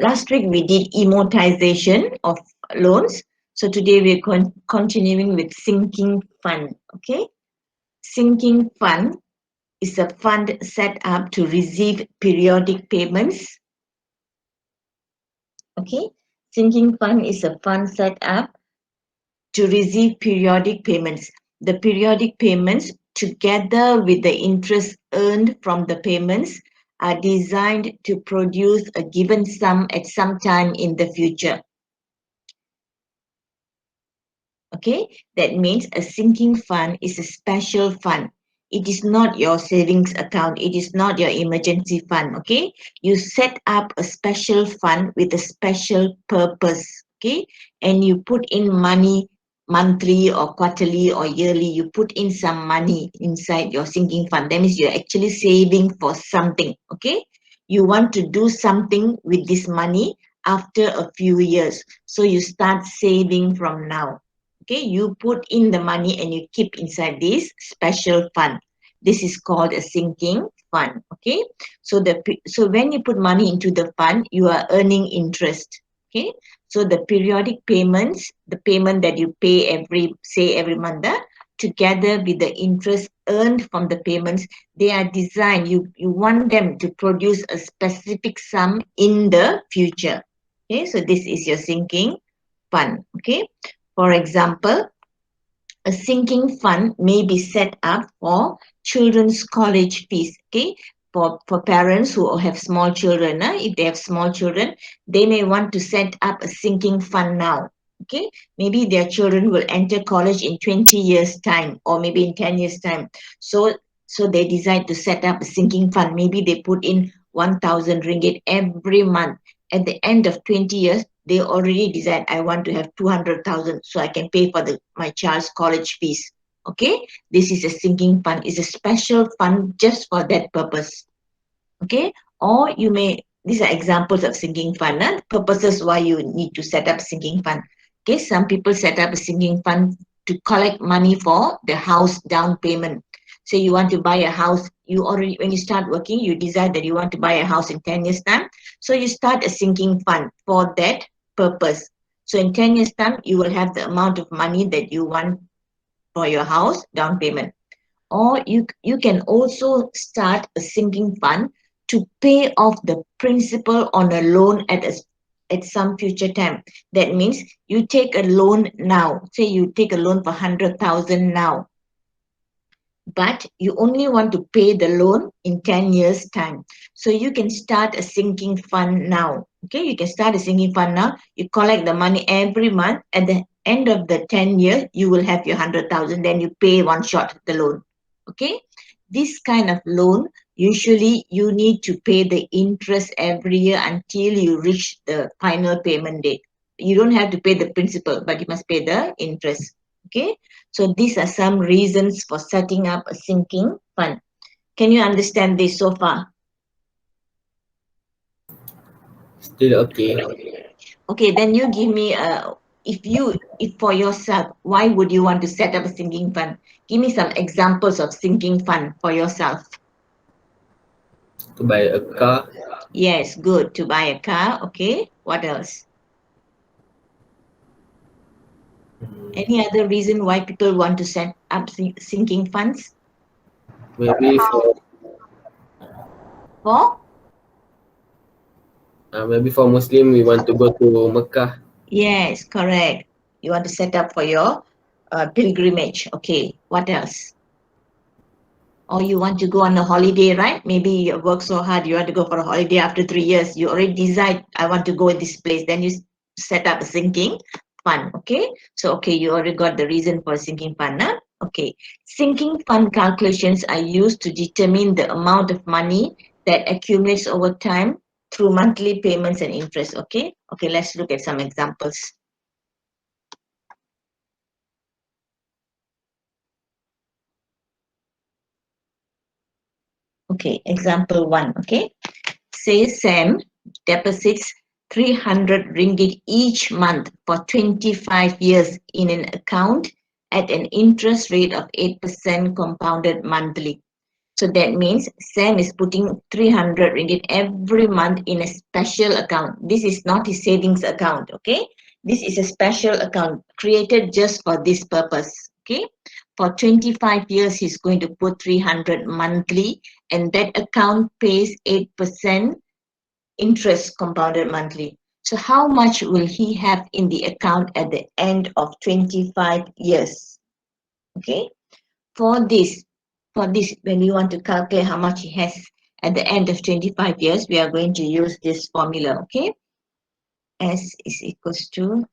Last week we did amortization of loans. So today we're continuing with sinking fund. Okay, sinking fund is a fund set up to receive periodic payments. Okay, sinking fund is a fund set up to receive periodic payments. The periodic payments, together with the interest earned from the payments, are designed to produce a given sum at some time in the future. Okay, that means a sinking fund is a special fund. It is not your savings account. It is not your emergency fund. Okay, you set up a special fund with a special purpose. Okay, and you put in money monthly or quarterly or yearly. You put in some money inside your sinking fund. That means you're actually saving for something. Okay, you want to do something with this money after a few years. So you start saving from now. Okay, you put in the money and you keep inside this special fund. This is called a sinking fund. Okay, so when you put money into the fund, you are earning interest. Okay, so the periodic payments, the payment that you pay every month, together with the interest earned from the payments, they are designed, you want them to produce a specific sum in the future. Okay, so this is your sinking fund. Okay, for example, a sinking fund may be set up for children's college fees. Okay, for parents who have small children, if they have small children, they may want to set up a sinking fund now. Okay, maybe their children will enter college in 20 years time, or maybe in 10 years time. So they decide to set up a sinking fund. Maybe they put in 1,000 ringgit every month. At the end of 20 years, they already decide, I want to have 200,000 so I can pay for my child's college fees. Okay, this is a sinking fund. It's a special fund just for that purpose. Okay, or you may, these are examples of sinking fund, purposes why you need to set up sinking fund. Okay, some people set up a sinking fund to collect money for the house down payment. So you want to buy a house, you already, when you start working, you decide that you want to buy a house in 10 years time. So you start a sinking fund for that purpose. So in 10 years time, you will have the amount of money that you want for your house down payment. Or you can also start a sinking fund to pay off the principal on a loan at some future time. That means you take a loan now. Say you take a loan for 100,000 now, but you only want to pay the loan in 10 years time. So you can start a sinking fund now. Okay, you can start a sinking fund now. You collect the money every month. At the end of the 10 years, you will have your 100,000. Then you pay one shot the loan. Okay, this kind of loan, usually you need to pay the interest every year until you reach the final payment date. You don't have to pay the principal, but you must pay the interest. Okay, so these are some reasons for setting up a sinking fund. Can you understand this so far? Still okay. Okay, then you give me if for yourself, why would you want to set up a sinking fund? Give me some examples of sinking fund for yourself. To buy a car, Yes, good, to buy a car. Okay, what else? Any other reason why people want to set up sinking funds? maybe For? for Muslim we want to go to Mecca. Yes, correct. You want to set up for your pilgrimage. Okay, what else? Or you want to go on a holiday, right? Maybe you work so hard, you want to go for a holiday after 3 years. You already decide, I want to go in this place. Then you set up a sinking fund. Okay, so okay, you already got the reason for sinking fund. Huh? Okay, sinking fund calculations are used to determine the amount of money that accumulates over time through monthly payments and interest. Okay, okay, let's look at some examples. Okay, example 1. Okay, say Sam deposits 300 ringgit each month for 25 years in an account at an interest rate of 8% compounded monthly. So that means Sam is putting 300 ringgit every month in a special account. This is not his savings account, okay? This is a special account created just for this purpose, okay? For 25 years, he's going to put 300 monthly, and that account pays 8% interest compounded monthly. So how much will he have in the account at the end of 25 years? Okay, for this, when you want to calculate how much he has at the end of 25 years, we are going to use this formula, okay? S is equals to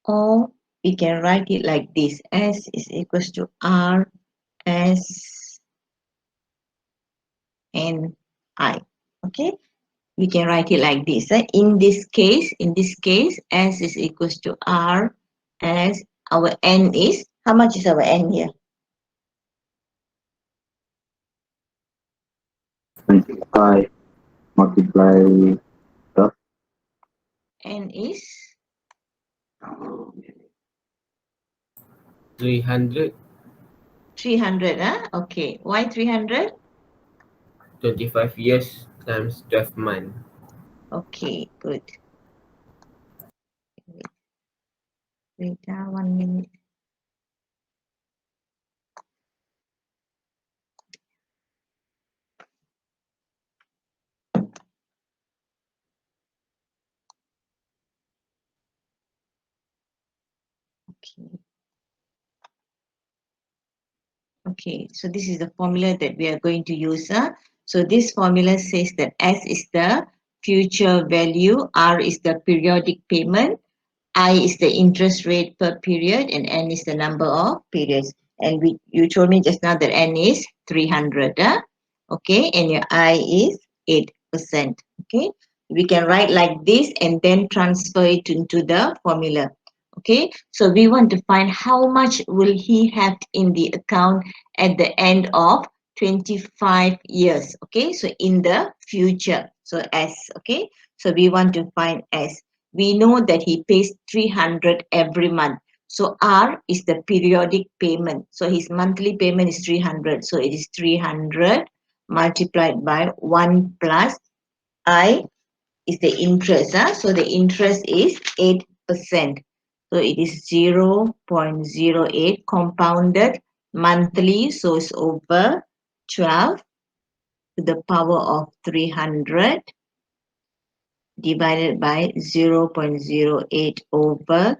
or we can write it like this. S is equals to R S N I. Okay, we can write it like this. In this case, S is equals to R as our N is, how much is our N here? 25 multiply N is 300, 300. Okay, why 300? 25 years times 12 months. Okay, good. Wait, 1 minute. Okay. Okay, so this is the formula that we are going to use. So this formula says that S is the future value, R is the periodic payment, I is the interest rate per period, and N is the number of periods. And you told me just now that N is 300. Okay, and your I is 8%. Okay, we can write like this and then transfer it into the formula. Okay, so we want to find how much will he have in the account at the end of 25 years. Okay, so in the future, so S. Okay, so we want to find S. We know that he pays 300 every month. So R is the periodic payment. So his monthly payment is 300. So it is 300 multiplied by 1 plus I is the interest. So the interest is 8%. So it is 0.08 compounded monthly. So it's over 12 to the power of 300 divided by 0.08 over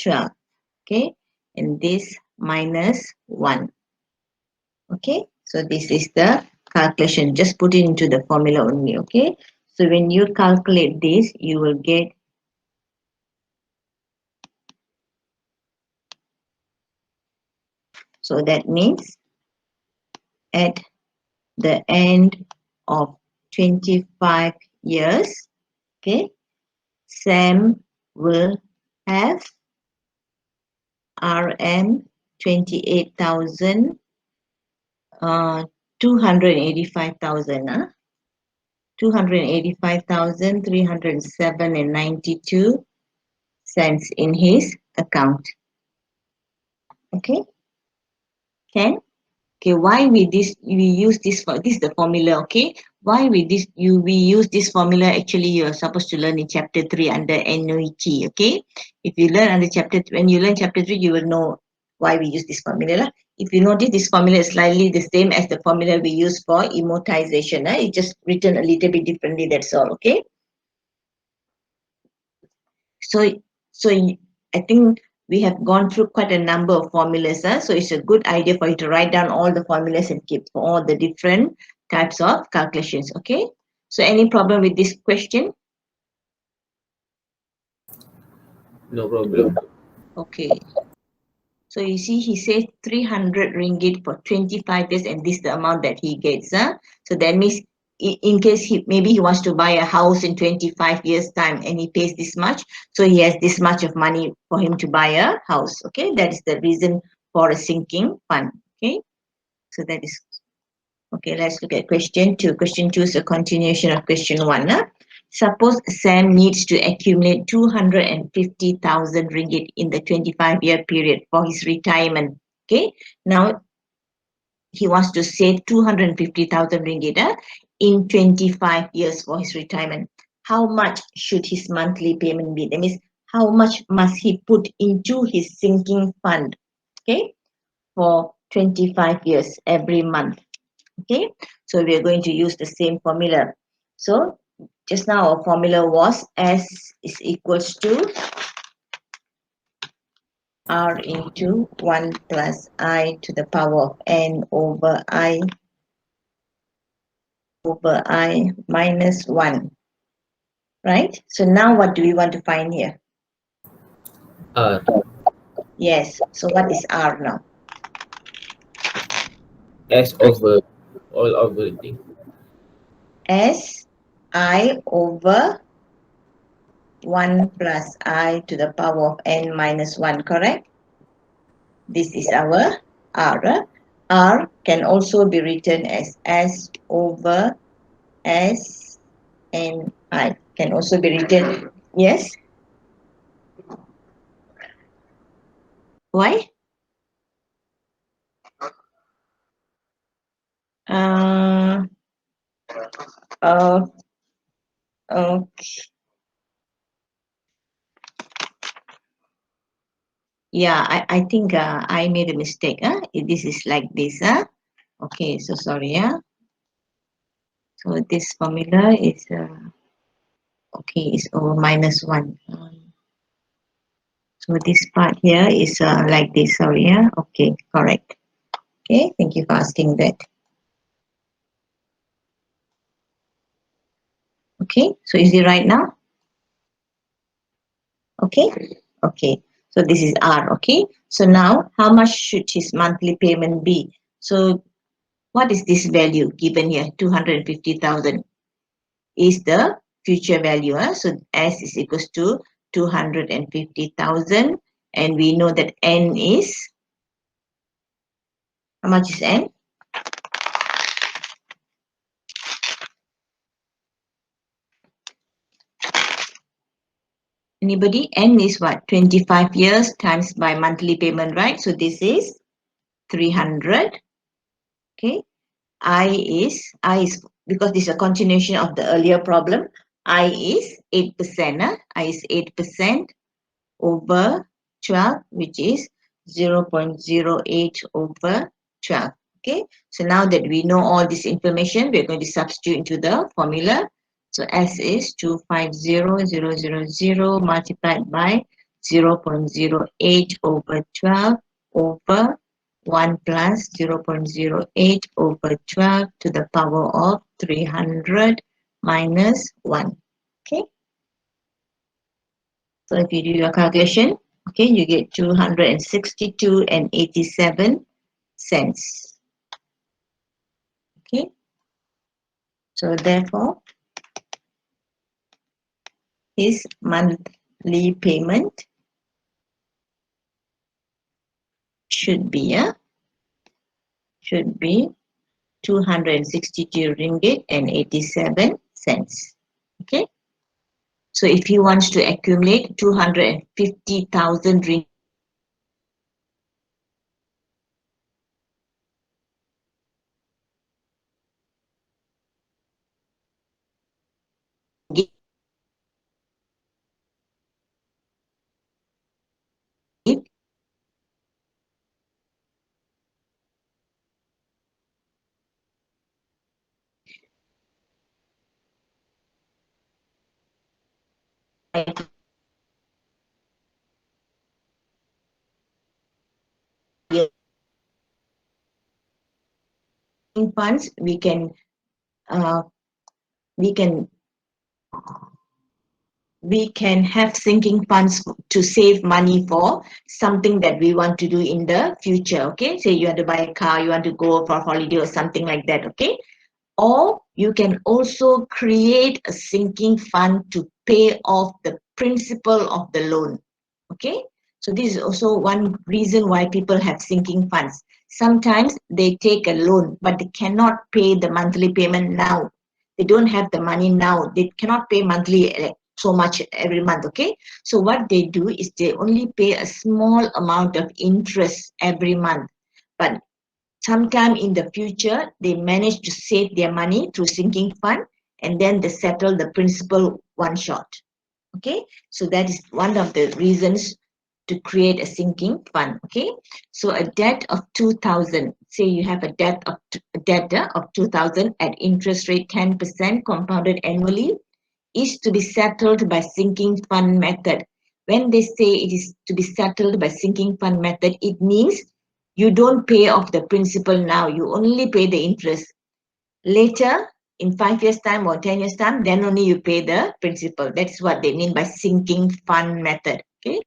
12. Okay, and this minus 1. Okay, so this is the calculation. Just put it into the formula only. Okay, so when you calculate this, you will get so that means at the end of 25 years, okay, Sam will have RM 28,000 285,000 285,307 and 92 cents in his account. Okay, can okay, why we use this for this is the formula. Okay, why we use this formula? Actually, you are supposed to learn in chapter 3 under annuity. Okay, if you learn under when you learn chapter 3, you will know why we use this formula. If you notice, this formula is slightly the same as the formula we use for amortization. It's just written a little bit differently, that's all. Okay, so I think we have gone through quite a number of formulas. So it's a good idea for you to write down all the formulas and keep for all the different types of calculations. Okay, so any problem with this question? No problem. Okay, so you see he says 300 ringgit for 25 years, and this is the amount that he gets. So that means in case maybe he wants to buy a house in 25 years time and he pays this much, so he has this much of money for him to buy a house. Okay, that is the reason for a sinking fund. Okay, so that is okay. Let's look at question 2. Question 2 is a continuation of question 1. Suppose Sam needs to accumulate 250,000 ringgit in the 25-year period for his retirement. Okay, now he wants to save 250,000 ringgit in 25 years for his retirement. How much should his monthly payment be? That means how much must he put into his sinking fund, okay, for 25 years every month. Okay, so we are going to use the same formula. So just now our formula was S is equals to R into 1 plus I to the power of N over I minus 1. Right? So now what do we want to find here? R. Yes. So what is R now? S over all over the thing. S I over 1 plus I to the power of N minus 1, correct? This is our R. R can also be written as S over S N I. Can also be written, yes? Why? Okay. Yeah, I think I made a mistake. This is like this. Okay, so sorry. So this formula is okay, is over minus 1. So this part here is like this. Sorry. Okay, correct. Okay, thank you for asking that. Okay, so is it right now? Okay, okay. So this is R. Okay, so now how much should his monthly payment be? So what is this value given here? 250,000 is the future value. So S is equals to 250,000, and we know that N is, how much is N? Anybody? N is what? 25 years times by monthly payment, right? So this is 300. Okay. I is because this is a continuation of the earlier problem. I is 8%. I is 8% over 12, which is 0.08 over 12. Okay. So now that we know all this information, we're going to substitute into the formula. So S is 250,000 multiplied by 0.08 over 12 over 1 plus 0.08 over 12 to the power of 300 minus 1. Okay. So if you do your calculation, okay, you get 262 and 87 cents. Okay. So therefore, his monthly payment should be 262 ringgit and 87 cents. Okay. So if he wants to accumulate 250,000 ringgit funds, we can have sinking funds to save money for something that we want to do in the future. Okay, say you want to buy a car, you want to go for a holiday or something like that. Okay, Or you can also create a sinking fund to pay off the principal of the loan. Okay, so this is also one reason why people have sinking funds. Sometimes they take a loan, but they cannot pay the monthly payment now. They don't have the money now. They cannot pay monthly so much every month. Okay, so what they do is they only pay a small amount of interest every month. But sometime in the future, they manage to save their money through sinking fund, and then they settle the principal one shot. Okay, so that is one of the reasons to create a sinking fund. Okay, so a debt of 2,000, say you have a debt of 2,000 at interest rate 10% compounded annually, is to be settled by sinking fund method. When they say it is to be settled by sinking fund method, it means you don't pay off the principal now, you only pay the interest. Later, in 5 years time or 10 years time, then only you pay the principal. That's what they mean by sinking fund method. Okay,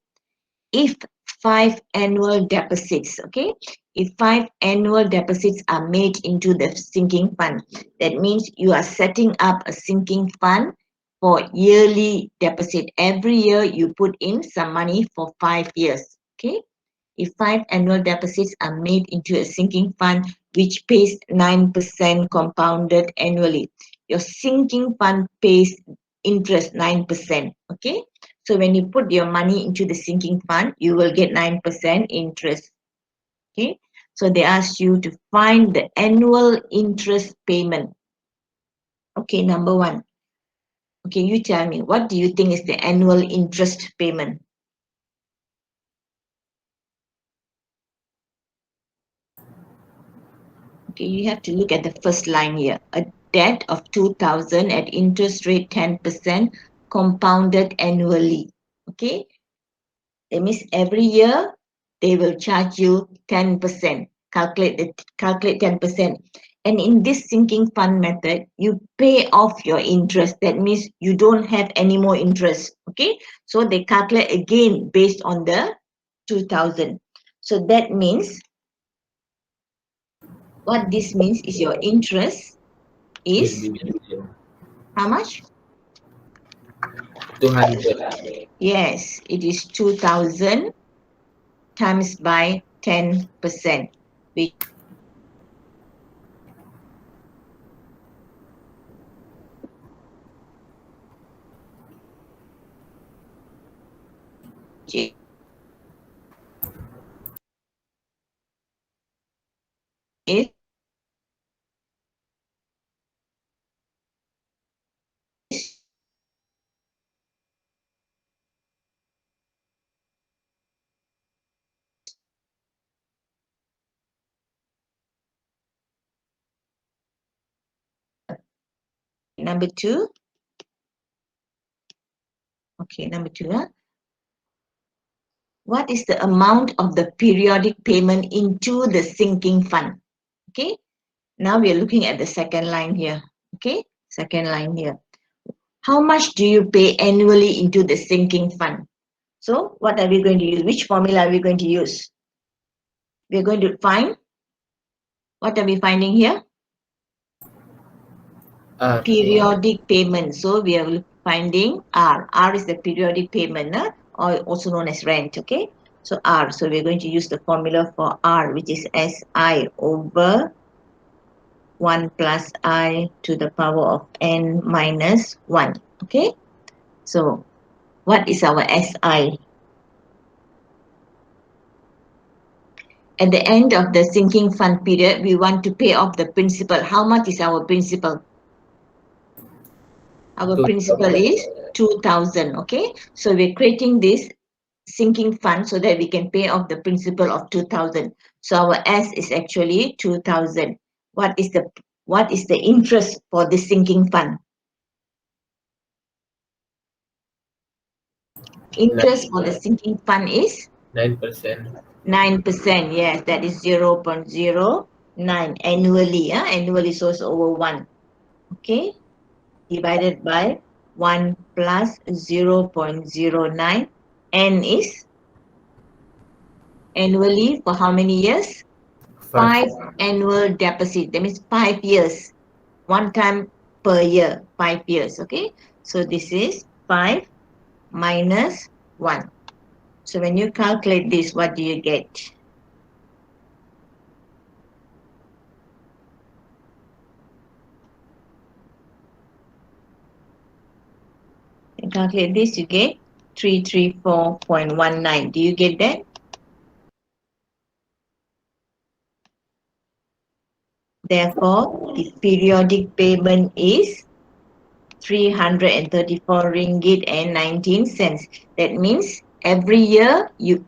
if 5 annual deposits, okay, if 5 annual deposits are made into the sinking fund, that means you are setting up a sinking fund for yearly deposit. Every year you put in some money for 5 years. Okay, if 5 annual deposits are made into a sinking fund which pays 9% compounded annually, your sinking fund pays interest 9%. Okay, so when you put your money into the sinking fund, you will get 9% interest. Okay, so they ask you to find the annual interest payment. Okay, number one. Okay, you tell me, what do you think is the annual interest payment? Okay, you have to look at the first line here. A debt of 2,000 at interest rate 10% compounded annually. Okay, that means every year they will charge you 10%. Calculate 10%. And in this sinking fund method, you pay off your interest. That means you don't have any more interest. Okay, so they calculate again based on the 2,000. So that means what this means is your interest Will is be how much? 200. Yes, it is 2,000 times by 10%, which is number two. Okay, number two. What is the amount of the periodic payment into the sinking fund? Okay, now we are looking at the second line here. Okay, second line here. How much do you pay annually into the sinking fund? So what are we going to use? Which formula are we going to use? We are going to find, what are we finding here? R. Periodic payment. So we are finding R. R is the periodic payment, or also known as rent. Okay, so R. So we're going to use the formula for R, which is SI over 1 plus I to the power of n minus 1. Okay, so what is our SI? At the end of the sinking fund period, we want to pay off the principal. How much is our principal? Our principal is 2,000. Okay, so we're creating this sinking fund so that we can pay off the principal of 2,000. So our S is actually 2,000. What is the interest for the sinking fund? Interest for the sinking fund is 9%. 9%. Yes, that is 0.09 annually. Annually, so it's over 1. Okay, divided by 1 plus 0.09. N is annually for how many years? 5 annual deposit. That means 5 years. one time per year, 5 years, okay? So this is 5 minus 1. So when you calculate this, what do you get? And calculate this, you get 334.19. Do you get that? Therefore, the periodic payment is 334 ringgit and 19 cents. That means every year you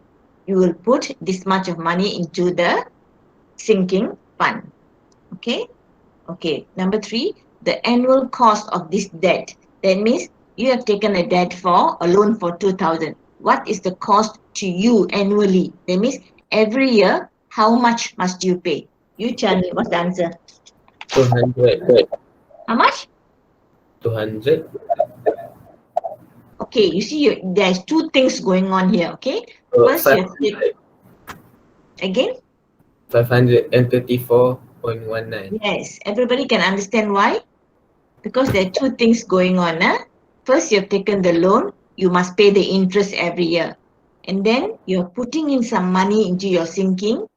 will put this much of money into the sinking fund. Okay? Okay. Number 3, the annual cost of this debt. That means you have taken a debt for a loan for 2,000. What is the cost to you annually? That means every year, how much must you pay? You tell me what's the answer. 200. How much? 200. Okay, you see, there's two things going on here. Okay, first you have to again. 534.19. Yes, everybody can understand why. Because there are two things going on. First, you have taken the loan, you must pay the interest every year. And then you're putting in some money into your sinking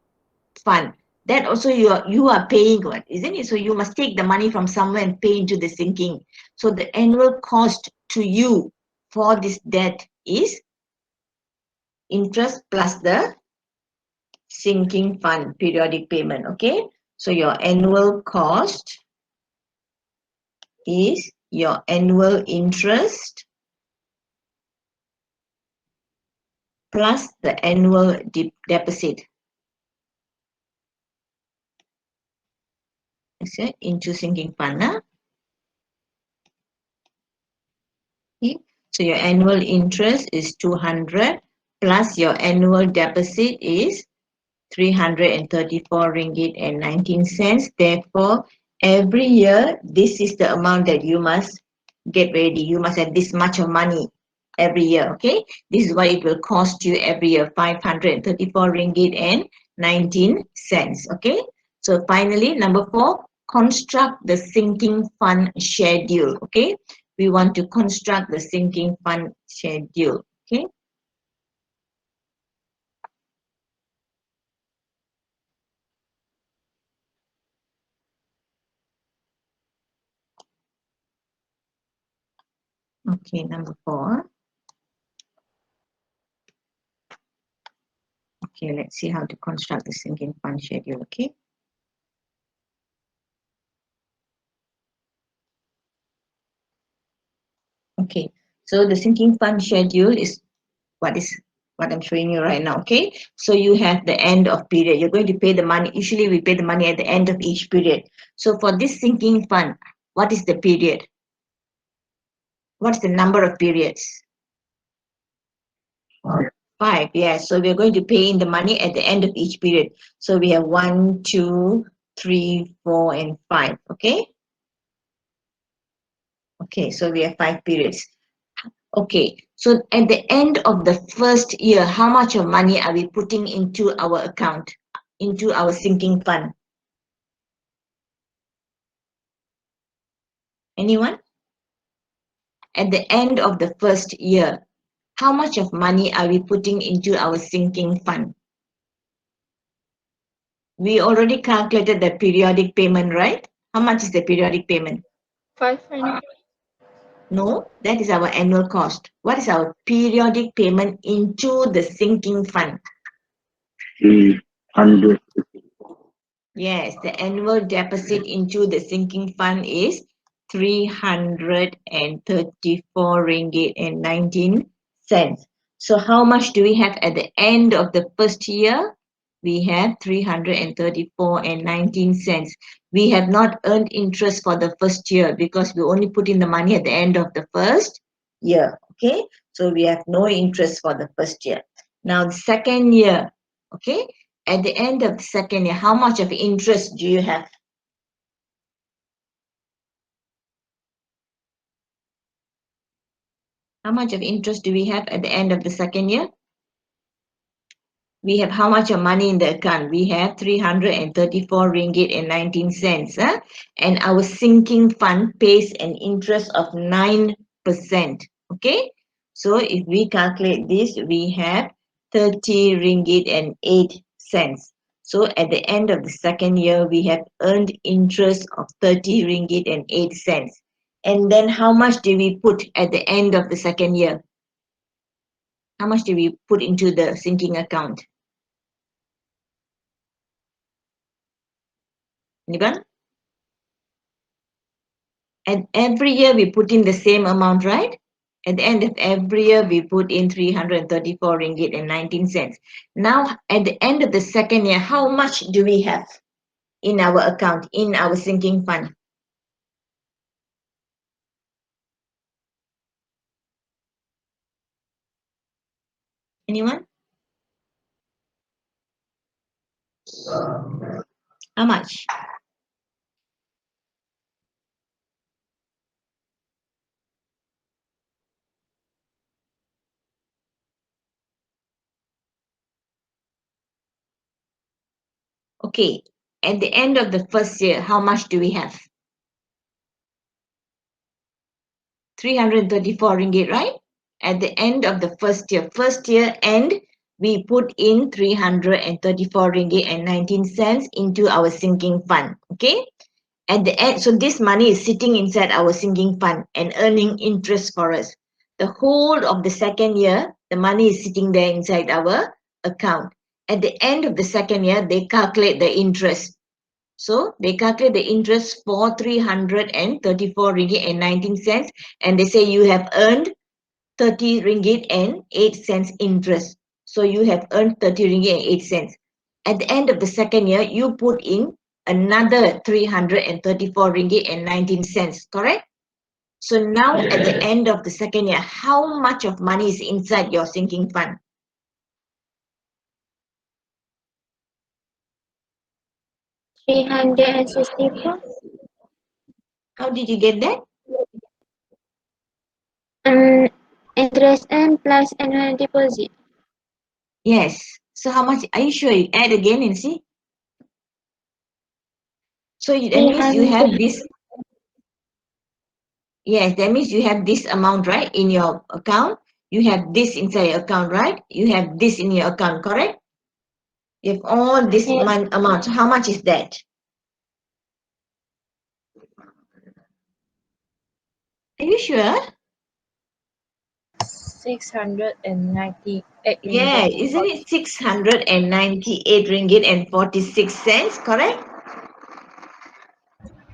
fund. That also you are paying what, isn't it? So you must take the money from somewhere and pay into the sinking. So the annual cost to you for this debt is interest plus the sinking fund periodic payment. Okay, so your annual cost is your annual interest plus the annual deposit. Okay, into sinking fund. Okay. So your annual interest is 200 plus your annual deposit is 334 ringgit and 19 cents. Therefore, every year, this is the amount that you must get ready. You must have this much of money every year, okay? This is what it will cost you every year, 534 ringgit and 19 cents, okay? So finally, number 4, construct the sinking fund schedule, okay? We want to construct the sinking fund schedule, okay? Okay, number 4. Okay, let's see how to construct the sinking fund schedule, okay? Okay, so the sinking fund schedule is what I'm showing you right now, okay? So you have the end of period. You're going to pay the money. Usually we pay the money at the end of each period. So for this sinking fund, what is the period? What's the number of periods? 5, yes. So we're going to pay in the money at the end of each period. So we have 1, 2, 3, 4, and 5, okay? Okay, so we have 5 periods. Okay, so at the end of the first year, how much of money are we putting into our account, into our sinking fund? Anyone? At the end of the first year, how much of money are we putting into our sinking fund? We already calculated the periodic payment, right? How much is the periodic payment? 500. No, that is our annual cost. What is our periodic payment into the sinking fund? 300. Yes, the annual deposit into the sinking fund is 334 ringgit and 19 cents. So how much do we have at the end of the first year? We have 334 and 19 cents. We have not earned interest for the first year because we only put in the money at the end of the first year. Okay, so we have no interest for the first year. Now the second year, okay, at the end of the second year, how much of interest do you have? How much of interest do we have at the end of the second year? We have how much of money in the account? We have 334 ringgit and 19 cents. And our sinking fund pays an interest of 9%. Okay. So if we calculate this, we have 30 ringgit and 8 cents. So at the end of the second year, we have earned interest of 30 ringgit and 8 cents. And then how much do we put at the end of the second year? How much do we put into the sinking account? Anyone? And every year we put in the same amount, right? At the end of every year, we put in 334 ringgit and 19 cents. Now, at the end of the second year, how much do we have in our account, in our sinking fund? Anyone? How much? Okay, at the end of the first year, how much do we have? 334 ringgit, right? At the end of the first year end, we put in 334 ringgit and 19 cents into our sinking fund. Okay. At the end, so this money is sitting inside our sinking fund and earning interest for us. The whole of the second year, the money is sitting there inside our account. At the end of the second year, they calculate the interest. So they calculate the interest for 334 ringgit and 19 cents, and they say you have earned 30 ringgit and 8 cents interest. So you have earned 30 ringgit and 8 cents. At the end of the second year, you put in another 334 ringgit and 19 cents, correct? So now at the end of the second year, how much of money is inside your sinking fund? 364. How did you get that? Interest and plus annual deposit. Yes. So how much? Are you sure? You add again and see. So that means you have 300. this. Yes, that means you have this amount, right, in your account. You have this inside your account, right? You have this in your account, correct? You have all this Yes. amount. So how much is that? Are you sure? 698 Yeah, ringgit. isn't it 698 ringgit and 46 cents, correct?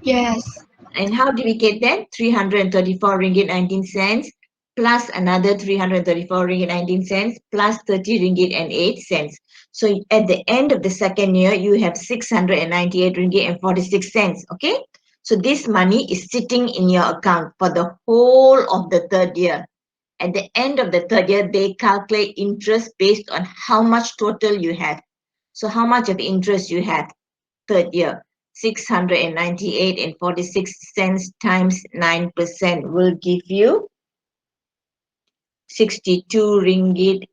Yes. And how did we get that? 334 ringgit 19 cents plus another 334 ringgit 19 cents plus 30 ringgit and 8 cents. So at the end of the second year, you have 698 ringgit and 46 cents. Okay. So this money is sitting in your account for the whole of the third year. At the end of the third year, they calculate interest based on how much total you have. So how much of interest you have third year? 698 and 46 cents times 9% will give you 62 ringgit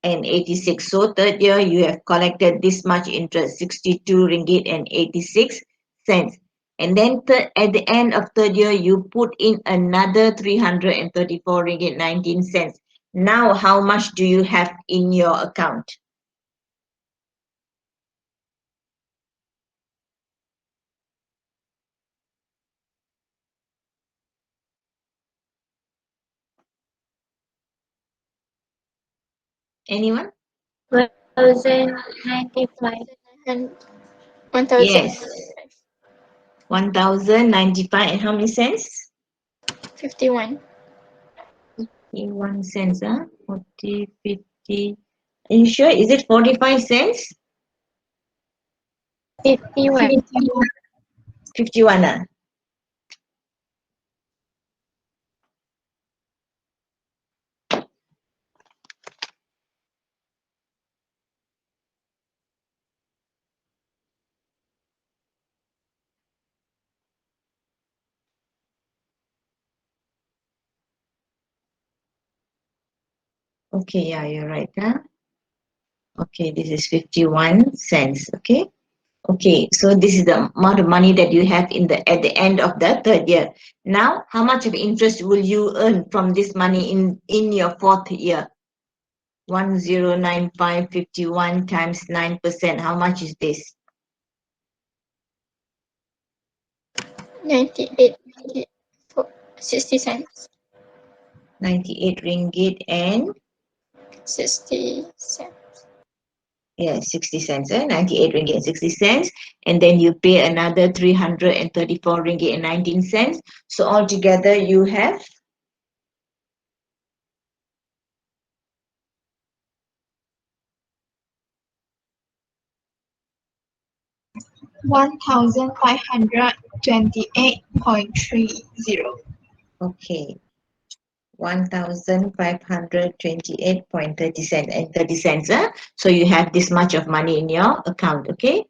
and 86. So third year you have collected this much interest, 62 ringgit and 86 cents. And then at the end of third year, you put in another 334 ringgit 19 cents. Now, how much do you have in your account? Anyone? 1095. 1000. Yes. 1095 and how many cents? 51. 51 cents, huh? 40, 50. Are you sure? Is it 45 cents? 51. 51, huh? Okay, yeah, you're right, huh? Okay, this is 51 cents. Okay. Okay, so this is the amount of money that you have at the end of the third year. Now, how much of interest will you earn from this money in your fourth year? 109551 times 9%. How much is this? 98 for 60 cents. 98 ringgit and 60 cents. 60 cents, 98 ringgit and 60 cents, and then you pay another 334 ringgit and 19 cents. So altogether you have 1,528.30. okay 1,528.30 cents and 30 cents. So you have this much of money in your account. Okay,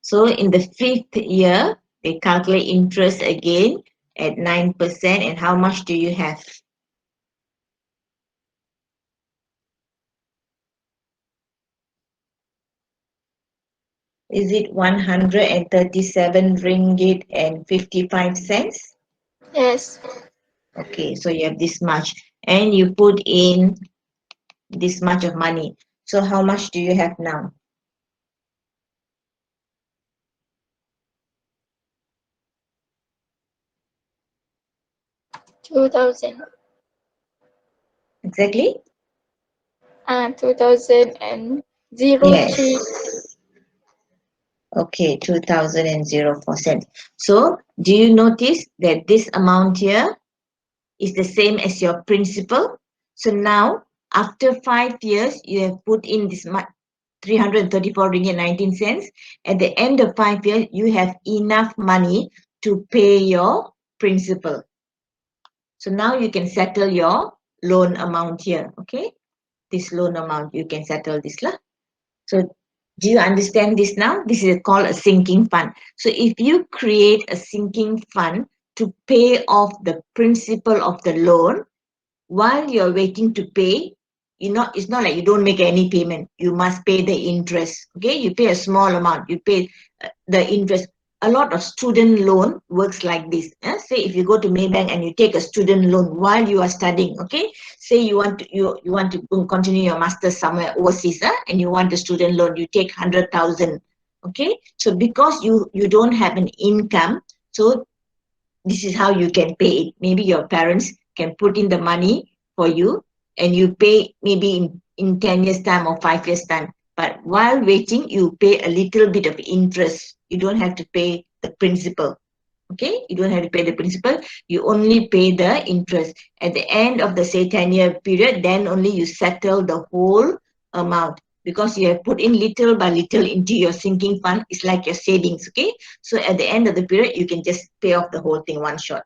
so in the fifth year they calculate interest again at 9%, and how much do you have? Is it 137 ringgit and 55 cents? Yes. Okay, so you have this much, and you put in this much of money. So how much do you have now? $2,000. Exactly? 2003. Yes. Okay, 2004 cents. So do you notice that this amount here is the same as your principal? So now, after 5 years, you have put in this much, 334 ringgit 19 cents. At the end of 5 years, you have enough money to pay your principal. So now you can settle your loan amount here. Okay, this loan amount, you can settle this lah. So do you understand this now? This is called a sinking fund. So if you create a sinking fund to pay off the principal of the loan, while you're waiting to pay, it's not like you don't make any payment. You must pay the interest. Okay, you pay a small amount. You pay the interest. A lot of student loan works like this. Say if you go to Maybank and you take a student loan while you are studying. Okay, say you want to continue your master's somewhere overseas, and you want a student loan. You take 100,000. Okay, so because you don't have an income, so this is how you can pay it. Maybe your parents can put in the money for you, and you pay maybe in 10 years time or 5 years time. But while waiting, you pay a little bit of interest. You don't have to pay the principal. Okay, you don't have to pay the principal. You only pay the interest. At the end of the, say, 10-year period, then only you settle the whole amount, because you have put in little by little into your sinking fund. It's like your savings. Okay, so at the end of the period, you can just pay off the whole thing one shot.